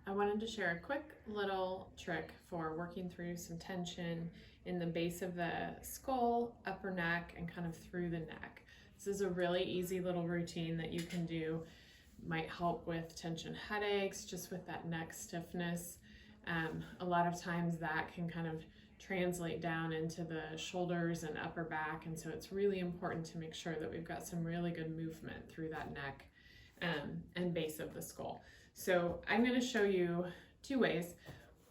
I wanted to share a quick little trick for working through some tension in the base of the skull, upper neck, and kind of through the neck. This is a really easy little routine that you can do. Might help with tension headaches, just with that neck stiffness. A lot of times that can kind of translate down into the shoulders and upper back, and so it's really important to make sure that we've got some really good movement through that neck and base of the skull. So I'm going to show you two ways.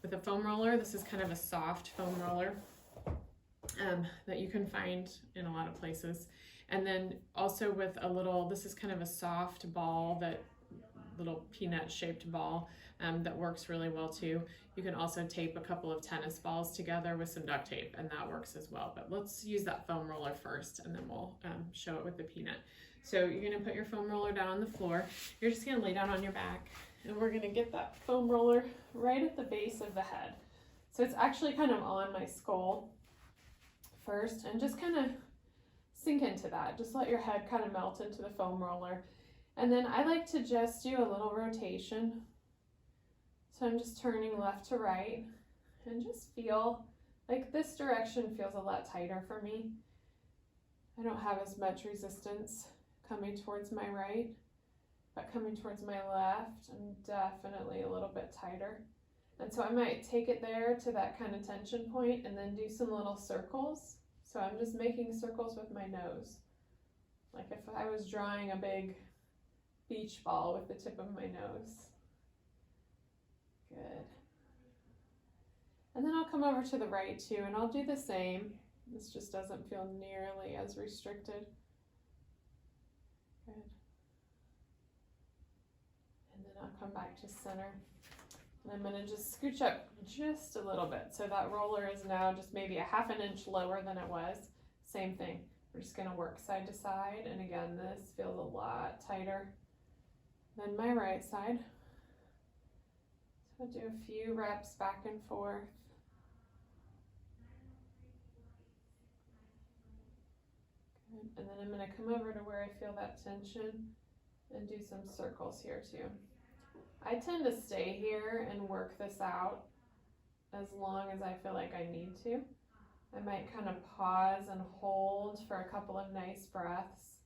With a foam roller, this is kind of a soft foam roller that you can find in a lot of places. And then also with a little, this is kind of a soft ball, that little peanut shaped ball that works really well too. You can also tape a couple of tennis balls together with some duct tape, and that works as well. But let's use that foam roller first, and then we'll show it with the peanut. So you're gonna put your foam roller down on the floor. You're just gonna lay down on your back, and we're gonna get that foam roller right at the base of the head. So it's actually kind of on my skull first, and just kind of sink into that. Just let your head kind of melt into the foam roller. And then I like to just do a little rotation. So I'm just turning left to right and just feel like this direction feels a lot tighter for me. I don't have as much resistance coming towards my right, but coming towards my left, I'm definitely a little bit tighter. And so I might take it there to that kind of tension point and then do some little circles. So I'm just making circles with my nose. Like if I was drawing a big beach ball with the tip of my nose. Good. And then I'll come over to the right too, and I'll do the same. This just doesn't feel nearly as restricted. Good. And then I'll come back to center. And I'm gonna just scooch up just a little bit. So that roller is now just maybe a ½ an inch lower than it was. Same thing. We're just gonna work side to side. And again, this feels a lot tighter than my right side. So I'll do a few reps back and forth. Good. And then I'm gonna come over to where I feel that tension and do some circles here too. I tend to stay here and work this out as long as I feel like I need to. I might kind of pause and hold for a couple of nice breaths,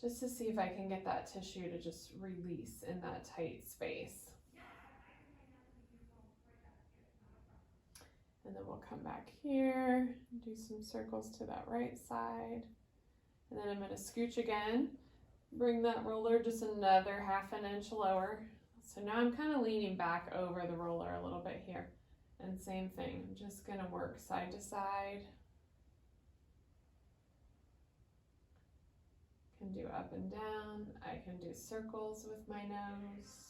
just to see if I can get that tissue to just release in that tight space. And then we'll come back here, do some circles to that right side. And then I'm going to scooch again. Bring that roller just another ½ an inch lower. So now I'm kind of leaning back over the roller a little bit here. And same thing, I'm just gonna work side to side. Can do up and down. I can do circles with my nose.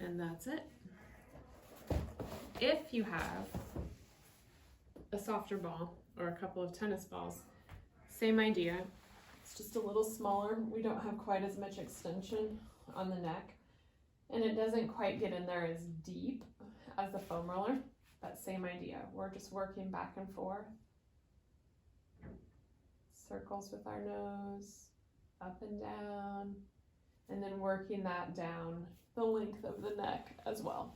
And that's it. If you have a softer ball or a couple of tennis balls, same idea. It's just a little smaller. We don't have quite as much extension on the neck, and it doesn't quite get in there as deep as the foam roller, but same idea. We're just working back and forth. Circles with our nose, up and down, and then working that down the length of the neck as well.